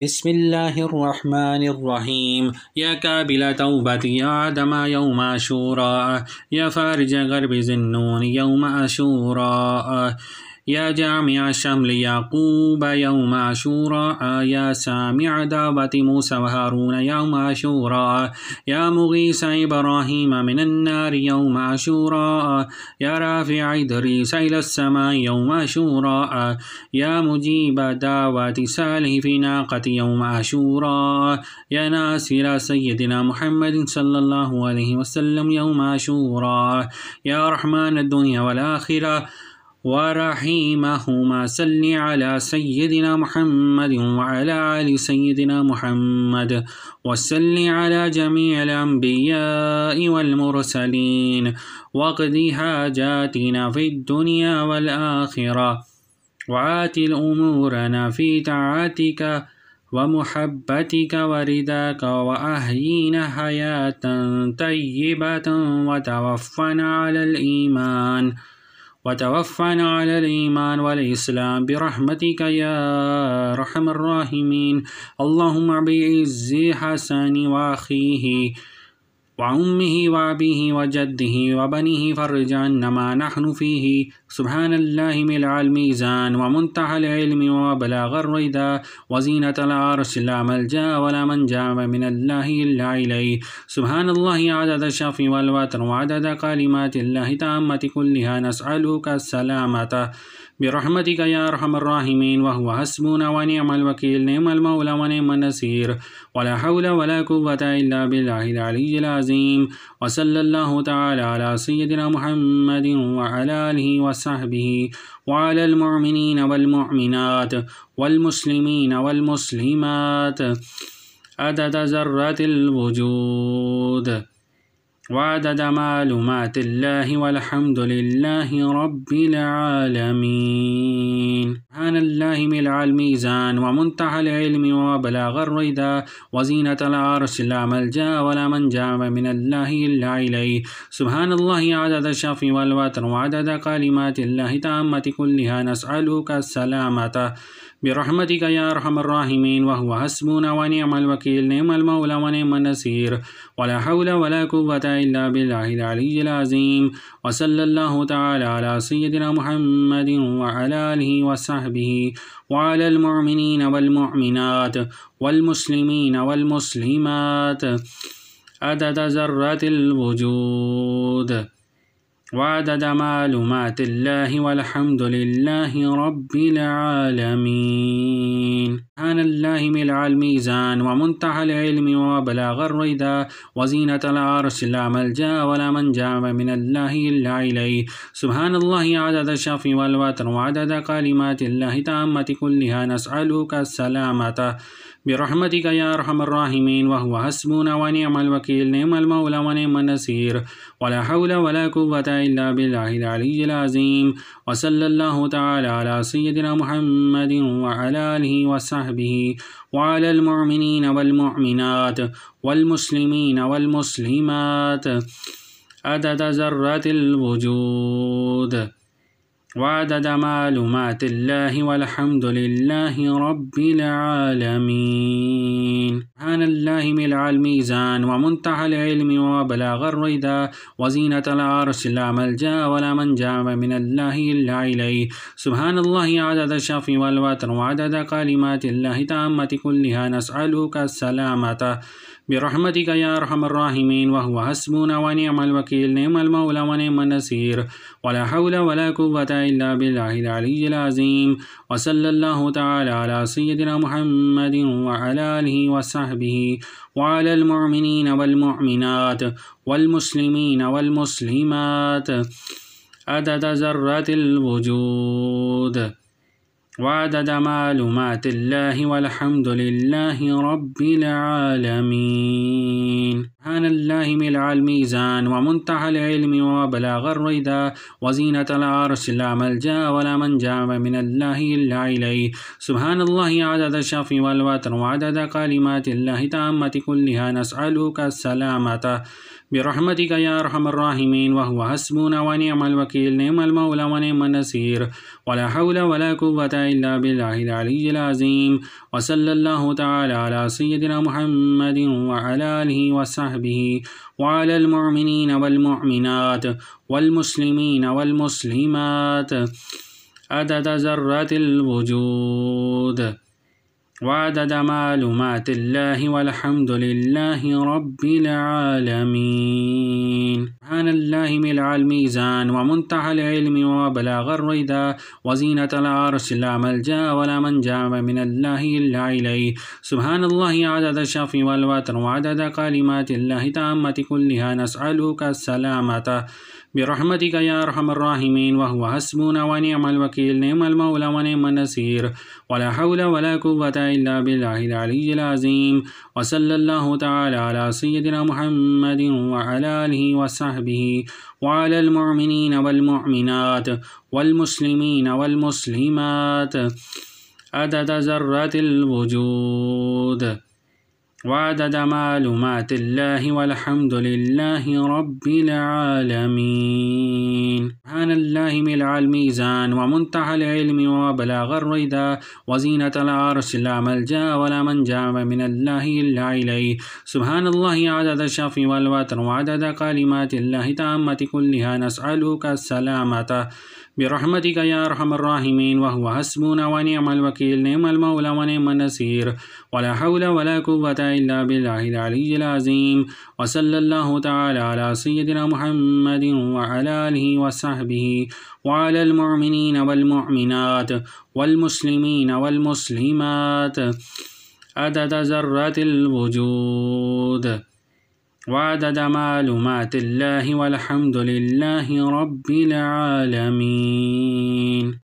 बिस्मिल्लाहिर्रहमानिर्रहीम। या काबिला तौबती आदम यौम आशूरा या फारिज गर्ब ज़िन्नून यौम आशूरा या जामिअ शम्ल याक़ूब यौम आशूरा या सामिअ दावती मूसा व हारून यौम आशूरा या मुगीस इब्राहीम मिनन्नार यौम आशूरा या राफ़िअ इद्रीस इलस्समा यौम आशूरा या मुजीब दावती सालिह फ़ी नाक़ति यौम आशूरा या नासिर सय्यदिना मुहम्मद सल्लल्लाहु अलैहि वसल्लम यौम आशूरा या रहमान दुनिया वल आखिरा व रहीमहुमा सल्लि अला सय्यदिना मुहम्मद व अला आलि सय्यदिना मुहम्मद व सल्लि अला जमीइल अंबियाइ वल मुरसलीन वक़्दि हाजातिना फ़िद दुनिया वल आखिरा वआतिल उमूरना फ़ी ताअतिक व मुहब्बतिक व रिदाक व अहयिना हयातन तय्यिबतन व तवफ़्फ़ना अलल ईमान वल इस्लाम बिरहमतिक या अरहमर राहिमीन। अल्लाहुम्मा बिइज़्ज़ि हसन व अख़ीहि व उम्मिहि व अबीहि व जद्दिहि व बनीहि फ़र्रिज अन्ना मा नहनु फ़ीहि। सुब्हानल्लाहि मिलअल मीज़ान व मुंतहल इल्मि व मबलगर रिदा व ज़ीनतल अर्श ला मल्जा व ला मंजा मिनल्लाहि इल्ला इलैहि। सुब्हानल्लाहि अदद शफ़ी वल वतर व अदद कलिमातिल्लाहि ताम्मति कुल्लिहा नस्अलुका सलामता बिरहमतिक या अरहमर राहिमीन। व हुवा हस्बुना व निअमल वकील निअमल मौला व निअमन नसीर व ला हौला व ला कुव्वता इल्ला बिल्लाहिल अलिय्यिल अज़ीम। व सल्लल्लाहु तआला अला सय्यदिना मुहम्मदिन व अला आलिहि व सहबिहि व अलल मुमिनीन वल मुमिनात वल मुस्लिमीन वल मुस्लिमात अदद ज़र्रतिल वुजूद व अदद मालूमातिल्लाहि वल्हम्दुलिल्लाहि रब्बिल आलमीन। सुब्हानल्लाहि मिलअल मीज़ान व मुंतहल इल्मि व मबलगर रिदा व ज़ीनतल अर्श ला मल्जा व ला मंजा मिनल्लाहि इल्ला इलैहि। सुब्हानल्लाहि अदद शफ़ी वल वतर व अदद कलिमातिल्लाहि ताम्मति कुल्लिहा नस्अलुका सलामता बिरहमतिक या अरहमर राहिमीन। व हुवा हस्बुना व निअमल वकील निअमल मौला व निअमन नसीर व ला हौला व ला कुव्वता इल्ला बिल्लाहिल अलिय्यिल अज़ीम। व सल्लल्लाहु तआला अला सय्यदिना मुहम्मदिन व अला आलिहि व सहबिहि व अलल मुमिनीन वल मुमिनात वल मुस्लिमीन वल मुस्लिमात अदद ज़र्रतिल वुजूद व अदद मालूमातिल्लाहि वल्हम्दुलिल्लाहि रब्बिल आलमीन। सुब्हानल्लाहि मिलअल मीज़ान व मुंतहल इल्मि व मबलगर रिदा व ज़ीनतल अर्श ला मल्जा व ला मंजा मिनल्लाहि इल्ला इलैहि। सुब्हानल्लाहि अदद शफ़ी वल वतर व अदद कलिमातिल्लाहि ताम्मति कुल्लिहा नस्अलुका सलामता बिरहमतिक या अरहमर राहिमीन। व हुवा हस्बुना व निअमल वकील निअमल मौला व निअमन नसीर व ला हौला व ला कुव्वता इल्ला बिल्लाहिल अलिय्यिल अज़ीम। व सल्लल्लाहु तआला अला सय्यदिना मुहम्मदिन व अला आलिहि व सहबिहि व अलल मुमिनीन वल मुमिनात वल मुस्लिमीन वल मुस्लिमात अदद ज़र्रतिल वुजूद व अदद मालूमातिल्लाहि वल्हम्दुलिल्लाहि रब्बिल आलमीन। सुब्हानल्लाहि मिलअल मीज़ान व मुंतहल इल्मि व मबलगर रिदा व ज़ीनतल अर्श ला मल्जा व ला मंजा मिनल्लाहि इल्ला इलैहि। सुब्हानल्लाहि अदद शफ़ी वल वतर व अदद कलिमातिल्लाहि ताम्मति कुल्लिहा नस्अलुका सलामता बिरहमतिक या अरहमर राहिमीन। व हुवा हस्बुना व निअमल वकील निअमल मौला व निअमन नसीर व ला हौला व ला कुव्वता इल्ला बिल्लाहिल अलिय्यिल अज़ीम। व सल्लल्लाहु तआला अला सय्यदिना मुहम्मदिन व अला आलिहि व सहबिहि व अलल मुमिनीन वल मुमिनात वल मुस्लिमीन वल मुस्लिमात अदद ज़र्रतिल वुजूद व अदद मालूमातिल्लाहि वल्हम्दुलिल्लाहि रब्बिल आलमीन। सुब्हानल्लाहि मिलअल मीज़ान व मुंतहल इल्मि व मबलगर रिदा व ज़ीनतल अर्श ला मल्जा व ला मंजा मिनल्लाहि इल्ला इलैहि। सुब्हानल्लाहि अदद शफ़ी वल वतर व अदद कलिमातिल्लाहि ताम्मति कुल्लिहा नस्अलुका सलामता बिरहमतिक या अरहमर राहिमीन। व हुवा हस्बुना व निअमल वकील निअमल मौला व निअमन नसीर व ला हौला व ला कुव्वता إلا بالله العلي العظيم وصلى الله تعالى على سيدنا محمد وعلى آله وصحبه وعلى المؤمنين والمؤمنات والمسلمين والمسلمات عدد ذرات الوجود وعدد معلومات الله والحمد لله رب العالمين. سبحان الله ملء الميزان ومنتهى العلم وبلاغ الردى وزينة العرش لا ملجأ ولا منجا من الله إلا إليه. سبحان الله عدد الشفع والوتر وعدد كلمات الله تامة كلها نسألك السلامة برحمتك يا أرحم الراحمين وهو حسبنا ونعم الوكيل نعم المولى ونعم النصير ولا حول ولا قوة إلا بالله العلي العظيم وصلى الله تعالى على سيدنا محمد وعلى آله وصحبه وعلى المؤمنين والمؤمنات والمسلمين والمسلمات عدد ذرات الوجود وعدد معلومات الله والحمد لله رب العالمين. سبحان الله ملء الميزان ومنتهى العلم وبلاغ الردى وزينة العرش لا ملجأ ولا منجا من الله إلا إليه. سبحان الله عدد الشفع والوتر وعدد كلمات الله تامة كلها نسألك السلامة برحمتك يا أرحم الراحمين وهو حسبنا ونعم الوكيل نعم المولى ونعم النصير ولا حول ولا قوة إلا بالله العلي العظيم وصلى الله تعالى على سيدنا محمد وعلى آله وصحبه وعلى المؤمنين والمؤمنات والمسلمين والمسلمات عدد ذرات الوجود وعدد معلومات الله والحمد لله رب العالمين.